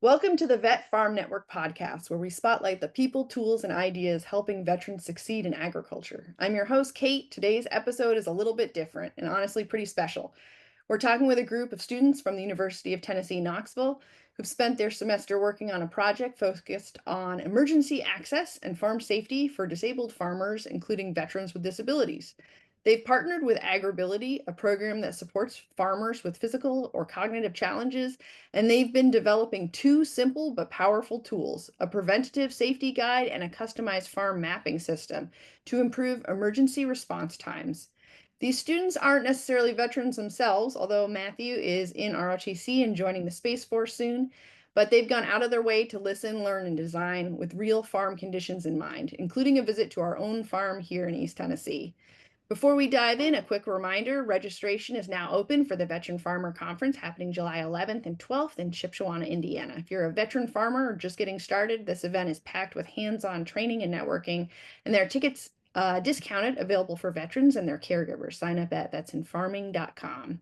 Welcome to the VetFarm Network Podcast, where we spotlight the people, tools, and ideas helping veterans succeed in agriculture. I'm your host, Kate. Today's episode is a little bit different and honestly pretty special. We're talking with a group of students from the University of Tennessee, Knoxville, who've spent their semester working on a project focused on emergency access and farm safety for disabled farmers, including veterans with disabilities. They've partnered with AgrAbility, a program that supports farmers with physical or cognitive challenges, and they've been developing two simple but powerful tools, a preventative safety guide and a customized farm mapping system to improve emergency response times. These students aren't necessarily veterans themselves, although Matthew is in ROTC and joining the Space Force soon, but they've gone out of their way to listen, learn, and design with real farm conditions in mind, including a visit to our own farm here in East Tennessee. Before we dive in, a quick reminder, registration is now open for the Veteran Farmer Conference happening July 11th and 12th in Shipshewana, Indiana. If you're a veteran farmer or just getting started, this event is packed with hands-on training and networking, and there are tickets discounted available for veterans and their caregivers. Sign up at vetsandfarming.com.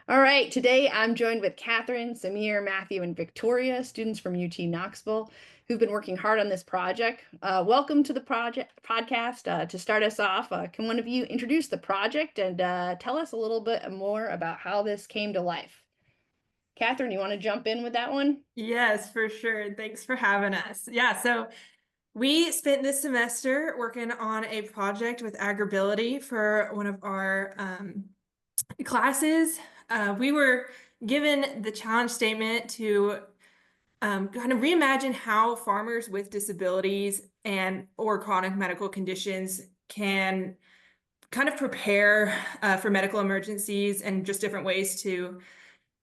All right, today I'm joined with Catherine, Samir, Matthew, and Victoria, students from UT Knoxville, who've been working hard on this project. Welcome to the podcast. To start us off, can one of you introduce the project and tell us a little bit more about how this came to life? Catherine, you want to jump in with that one? Yes, for sure. Thanks for having us. Yeah, so we spent this semester working on a project with AgrAbility for one of our classes. We were given the challenge statement to kind of reimagine how farmers with disabilities and or chronic medical conditions can kind of prepare for medical emergencies and just different ways to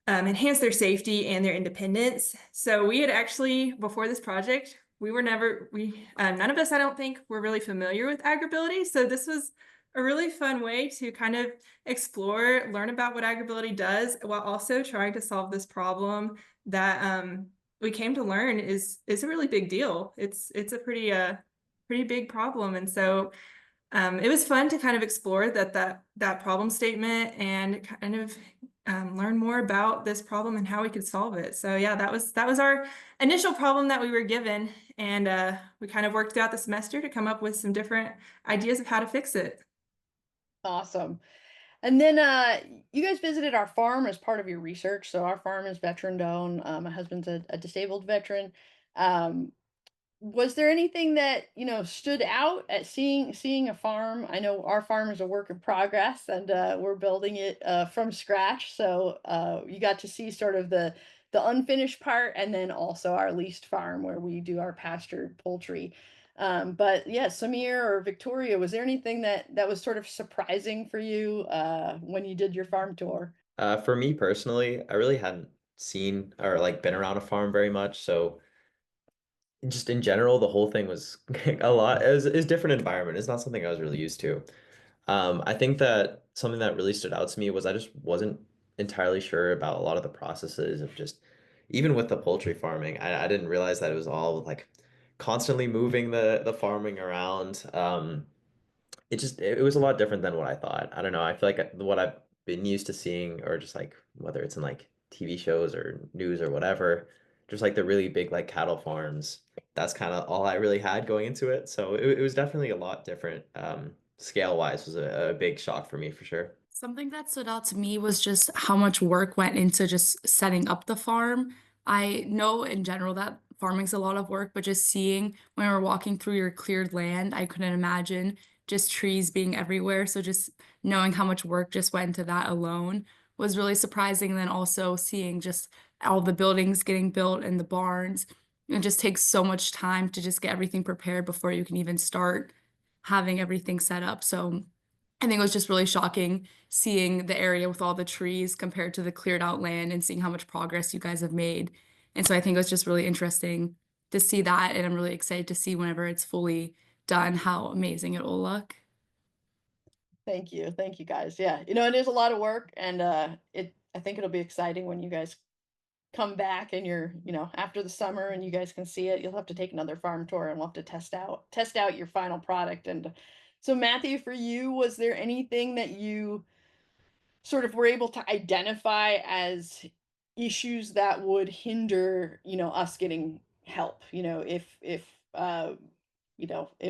enhance their safety and their independence. So we had actually, before this project, none of us, I don't think, were really familiar with AgrAbility. So this was a really fun way to kind of explore, learn about what AgrAbility does, while also trying to solve this problem that we came to learn is a really big deal. It's a pretty big problem, and so it was fun to kind of explore that problem statement and kind of learn more about this problem and how we could solve it. So yeah, that was our initial problem that we were given, and we kind of worked throughout the semester to come up with some different ideas of how to fix it. Awesome. And then you guys visited our farm as part of your research. So our farm is veteran owned. My husband's a disabled veteran. Um, was there anything that stood out at seeing a farm? I know our farm is a work in progress, and we're building it from scratch. So you got to see sort of the unfinished part, and then also our leased farm where we do our pastured poultry. But yeah, Samir or Victoria, was there anything that was sort of surprising for you when you did your farm tour? For me personally, I really hadn't seen or like been around a farm very much, so just in general, the whole thing was a lot. It was a different environment. It's not something I was really used to. I think that something that really stood out to me was I just wasn't entirely sure about a lot of the processes of just even with the poultry farming. I didn't realize that it was all like constantly moving the farming around. It was a lot different than what I thought. I don't know. I feel like what I've been used to seeing, or just like whether it's in like TV shows or news or whatever, just like the really big like cattle farms. That's kind of all I really had going into it. So it was definitely a lot different. Scale wise was a big shock for me for sure. Something that stood out to me was just how much work went into just setting up the farm. I know in general that farming's a lot of work, but just seeing when we're walking through your cleared land, I couldn't imagine just trees being everywhere. So just knowing how much work just went into that alone was really surprising. And then also seeing just all the buildings getting built and the barns. It just takes so much time to just get everything prepared before you can even start having everything set up. So I think it was just really shocking seeing the area with all the trees compared to the cleared out land and seeing how much progress you guys have made. And so I think it was just really interesting to see that. And I'm really excited to see whenever it's fully done how amazing it will look. Thank you. Thank you guys. Yeah. It is a lot of work, and I think it'll be exciting when you guys come back and you're, after the summer and you guys can see it. You'll have to take another farm tour and we'll have to test out your final product. And so Matthew, for you, was there anything that you sort of were able to identify as issues that would hinder, us getting help, if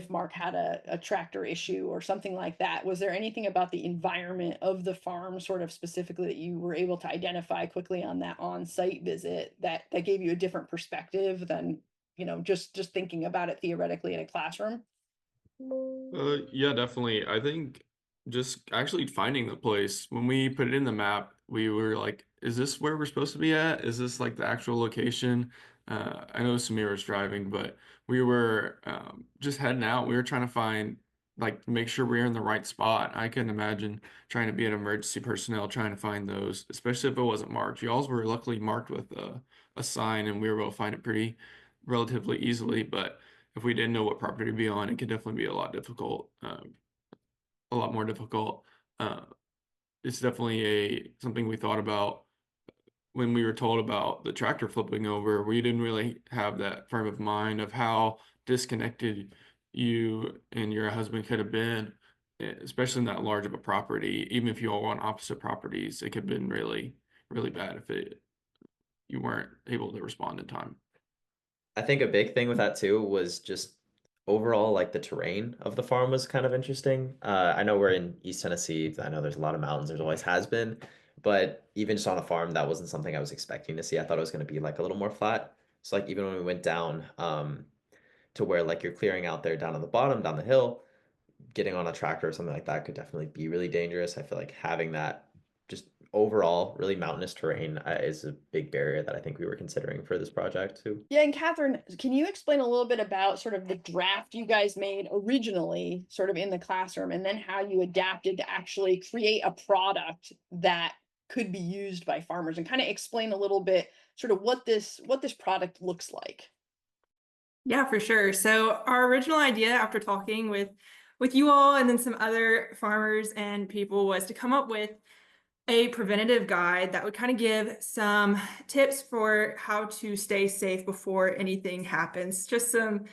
Mark had a tractor issue or something like that. Was there anything about the environment of the farm sort of specifically that you were able to identify quickly on that on-site visit that gave you a different perspective than, just thinking about it theoretically in a classroom? Yeah, definitely. I think just actually finding the place, when we put it in the map, we were like, is this where we're supposed to be at? Is this like the actual location? I know Samir was driving, but we were just heading out. We were trying to find, like, make sure we're in the right spot. I can imagine trying to be an emergency personnel, trying to find those, especially if it wasn't marked. Y'all's were luckily marked with a sign, and we were able to find it pretty relatively easily. But if we didn't know what property to be on, it could definitely be a lot difficult, a lot more difficult. Uh, it's definitely something we thought about when we were told about the tractor flipping over. We didn't really have that frame of mind of how disconnected you and your husband could have been, especially in that large of a property. Even if you all were on opposite properties, it could have been really, really bad if you weren't able to respond in time. I think a big thing with that too was just overall, like the terrain of the farm was kind of interesting. I know we're in East Tennessee. I know there's a lot of mountains. There's always has been, but even just on a farm, that wasn't something I was expecting to see. I thought it was going to be like a little more flat. So like even when we went down, to where like you're clearing out there down on the bottom, down the hill, getting on a tractor or something like that could definitely be really dangerous. I feel like having that just overall really mountainous terrain is a big barrier that I think we were considering for this project too. Yeah, and Catherine, can you explain a little bit about sort of the draft you guys made originally, sort of in the classroom, and then how you adapted to actually create a product that could be used by farmers, and kind of explain a little bit sort of what this product looks like? Yeah, for sure. So our original idea after talking with you all and then some other farmers and people was to come up with a preventative guide that would kind of give some tips for how to stay safe before anything happens, just some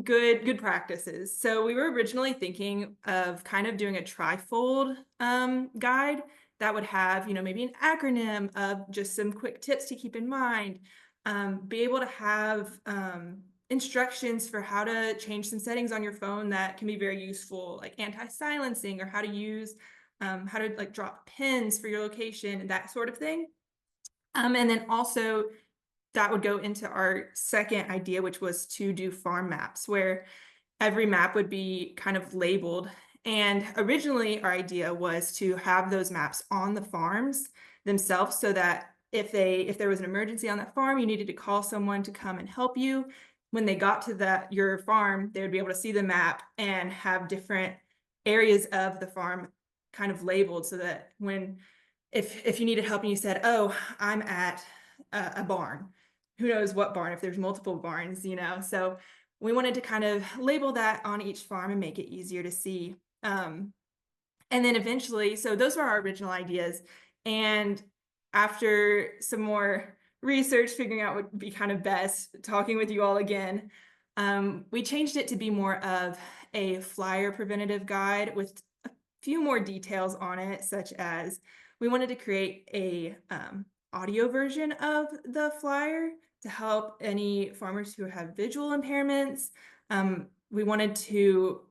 good practices. So we were originally thinking of kind of doing a trifold guide that would have, maybe an acronym of just some quick tips to keep in mind, be able to have instructions for how to change some settings on your phone that can be very useful, like anti-silencing, or how to use how to like drop pins for your location and that sort of thing. And then also that would go into our second idea, which was to do farm maps, where every map would be kind of labeled. And originally our idea was to have those maps on the farms themselves, so that if there was an emergency on that farm, you needed to call someone to come and help you. When they got to your farm, they would be able to see the map and have different areas of the farm kind of labeled, so that if you needed help and you said, oh, I'm at a barn, who knows what barn, if there's multiple barns, so we wanted to kind of label that on each farm and make it easier to see. And then eventually, so those were our original ideas, and after some more research, figuring out what would be kind of best, talking with you all again, we changed it to be more of a flyer preventative guide with few more details on it, such as we wanted to create a audio version of the flyer to help any farmers who have visual impairments. We wanted to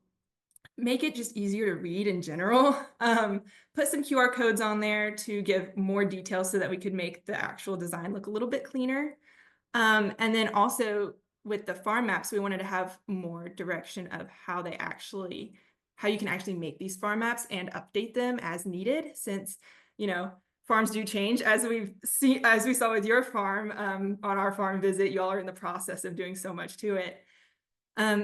make it just easier to read in general, put some QR codes on there to give more details so that we could make the actual design look a little bit cleaner. And then also with the farm maps, we wanted to have more direction of how you can actually make these farm maps and update them as needed, since farms do change, as we saw with your farm on our farm visit. Y'all are in the process of doing so much to it.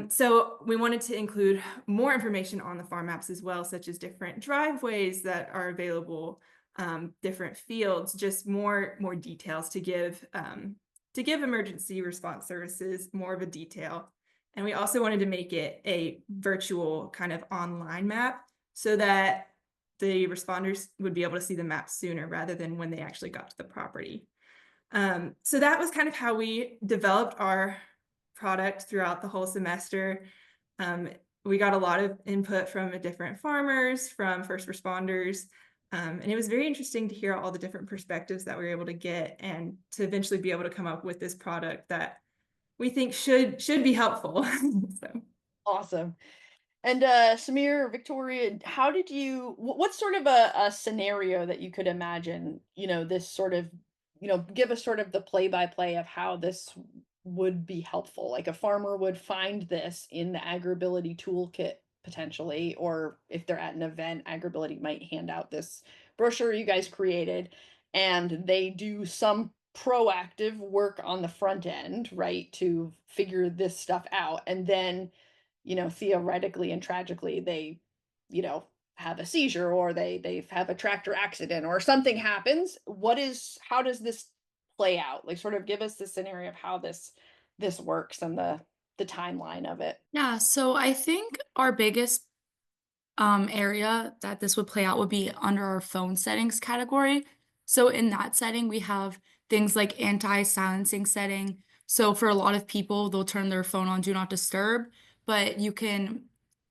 So we wanted to include more information on the farm maps as well, such as different driveways that are available, different fields, just more details to give emergency response services more of a detail. And we also wanted to make it a virtual kind of online map, so that the responders would be able to see the map sooner rather than when they actually got to the property. So that was kind of how we developed our product throughout the whole semester. We got a lot of input from different farmers, from first responders, And it was very interesting to hear all the different perspectives that we were able to get, and to eventually be able to come up with this product that we think should be helpful. So. Awesome. And Samir, Victoria, how did you, what's sort of a scenario that you could imagine, this sort of, give us sort of the play-by-play of how this would be helpful. Like a farmer would find this in the AgrAbility toolkit potentially, or if they're at an event, AgrAbility might hand out this brochure you guys created, and they do some proactive work on the front end, right, to figure this stuff out. And then theoretically and tragically, they, have a seizure, or they have a tractor accident, or something happens. How does this play out? Like, sort of give us the scenario of how this works and the timeline of it. Yeah, so I think our biggest area that this would play out would be under our phone settings category. So in that setting, we have things like anti-silencing setting. So for a lot of people, they'll turn their phone on do not disturb, but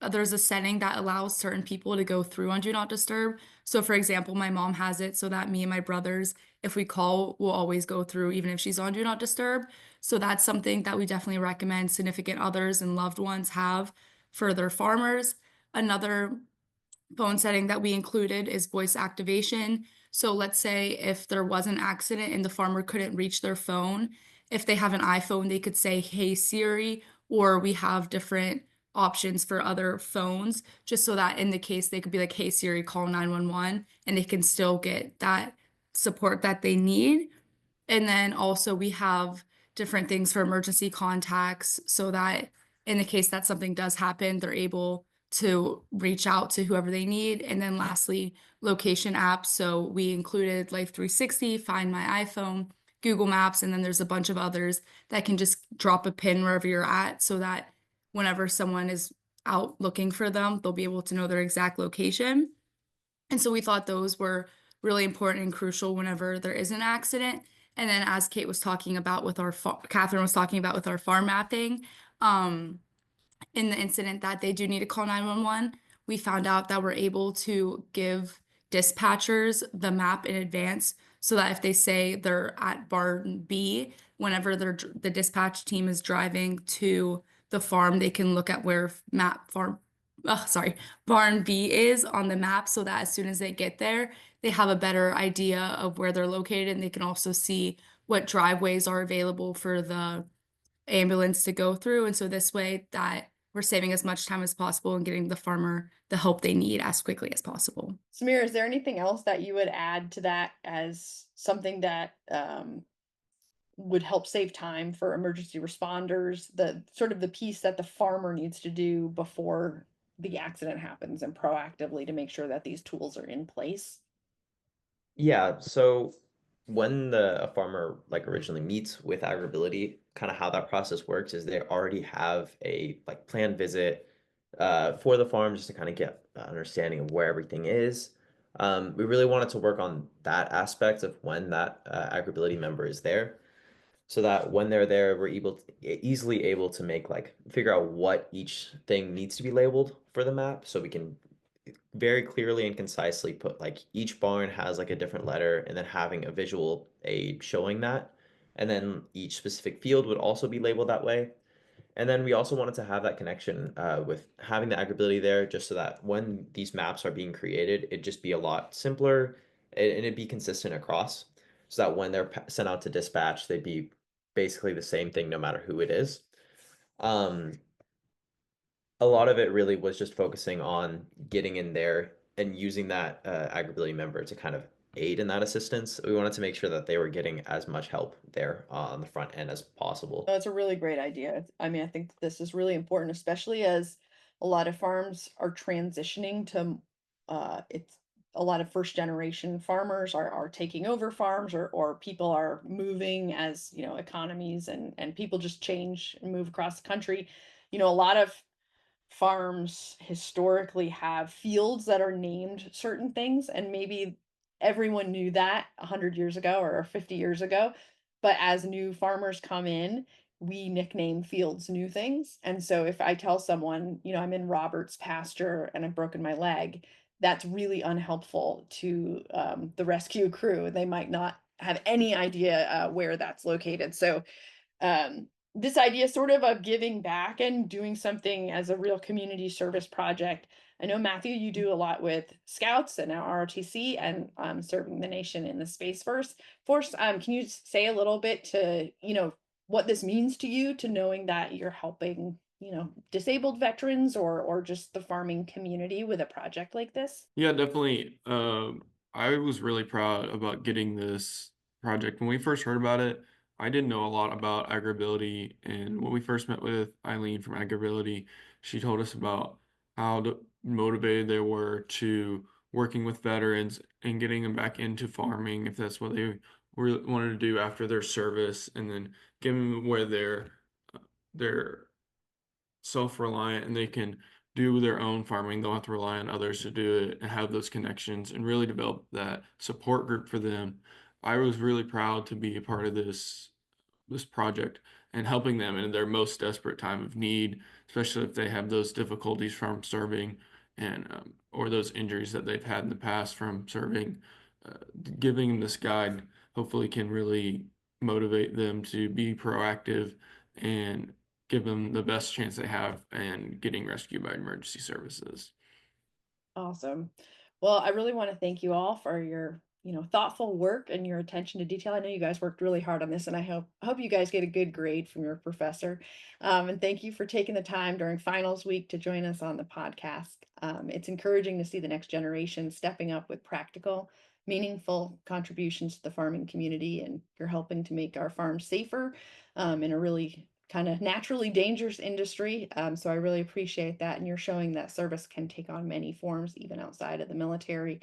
there's a setting that allows certain people to go through on do not disturb. So for example, my mom has it so that me and my brothers, if we call, will always go through even if she's on do not disturb. So that's something that we definitely recommend significant others and loved ones have for their farmers. Another phone setting that we included is voice activation. So let's say if there was an accident and the farmer couldn't reach their phone, if they have an iPhone, they could say, "Hey Siri," or we have different options for other phones, just so that in the case they could be like, "Hey Siri, call 911," and they can still get that support that they need. And then also we have different things for emergency contacts so that in the case that something does happen, they're able to reach out to whoever they need. And then lastly, location apps. So we included Life 360, Find My iPhone, Google Maps, and then there's a bunch of others that can just drop a pin wherever you're at so that whenever someone is out looking for them, they'll be able to know their exact location. And so we thought those were really important and crucial whenever there is an accident. And then as Kate was talking about with Catherine was talking about with our farm mapping, in the incident that they do need to call 911, we found out that we're able to give dispatchers the map in advance so that if they say they're at barn B, whenever the dispatch team is driving to the farm, they can look at where barn B is on the map so that as soon as they get there, they have a better idea of where they're located, and they can also see what driveways are available for the ambulance to go through. And so this way that we're saving as much time as possible and getting the farmer the help they need as quickly as possible. Samir, is there anything else that you would add to that as something that would help save time for emergency responders, the sort of the piece that the farmer needs to do before the accident happens, and proactively to make sure that these tools are in place? Yeah, so when a farmer like originally meets with AgrAbility, kind of how that process works is they already have a like planned visit for the farm just to kind of get an understanding of where everything is. We really wanted to work on that aspect of when that AgrAbility member is there, so that when they're there, we're easily able to make like figure out what each thing needs to be labeled for the map, so we can very clearly and concisely put like each barn has like a different letter, and then having a visual aid showing that. And then each specific field would also be labeled that way. And then we also wanted to have that connection with having the AgrAbility there, just so that when these maps are being created, it'd just be a lot simpler and it'd be consistent across, so that when they're sent out to dispatch, they'd be basically the same thing no matter who it is. Um, a lot of it really was just focusing on getting in there and using that AgrAbility member to kind of aid in that assistance. We wanted to make sure that they were getting as much help there on the front end as possible. That's a really great idea. I mean, I think this is really important, especially as a lot of farms are transitioning to, it's a lot of first generation farmers are taking over farms, or people are moving as, economies and people just change and move across the country. A lot of farms historically have fields that are named certain things, and maybe everyone knew that 100 years ago or 50 years ago, but as new farmers come in, we nickname fields new things. And so if I tell someone, I'm in Robert's pasture and I've broken my leg, that's really unhelpful to the rescue crew. They might not have any idea where that's located. So this idea sort of giving back and doing something as a real community service project. I know, Matthew, you do a lot with Scouts and now ROTC and serving the nation in the Space Force. Can you say a little bit to, what this means to you, to knowing that you're helping, disabled veterans or just the farming community with a project like this? Yeah, definitely. I was really proud about getting this project. When we first heard about it, I didn't know a lot about AgrAbility. And when we first met with Eileen from AgrAbility, she told us about how motivated they were to working with veterans and getting them back into farming if that's what they wanted to do after their service, and then giving them where they're self-reliant and they can do their own farming. They don't have to rely on others to do it and have those connections and really develop that support group for them. I was really proud to be a part of this project and helping them in their most desperate time of need, especially if they have those difficulties from serving and or those injuries that they've had in the past from serving. Giving them this guide hopefully can really motivate them to be proactive and give them the best chance they have and getting rescued by emergency services. Awesome. Well, I really want to thank you all for your, thoughtful work and your attention to detail. I know you guys worked really hard on this, and I hope you guys get a good grade from your professor. And thank you for taking the time during finals week to join us on the podcast. It's encouraging to see the next generation stepping up with practical, meaningful contributions to the farming community, and you're helping to make our farms safer in a really kind of naturally dangerous industry. So I really appreciate that. And you're showing that service can take on many forms, even outside of the military.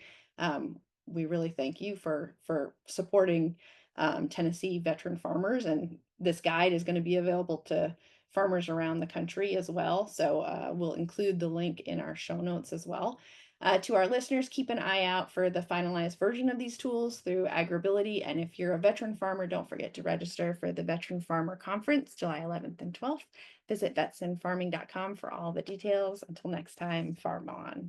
We really thank you for supporting Tennessee veteran farmers. And this guide is going to be available to farmers around the country as well. So we'll include the link in our show notes as well. To our listeners, keep an eye out for the finalized version of these tools through AgrAbility. And if you're a veteran farmer, don't forget to register for the Veteran Farmer Conference, July 11th and 12th. Visit vetsandfarming.com for all the details. Until next time, farm on.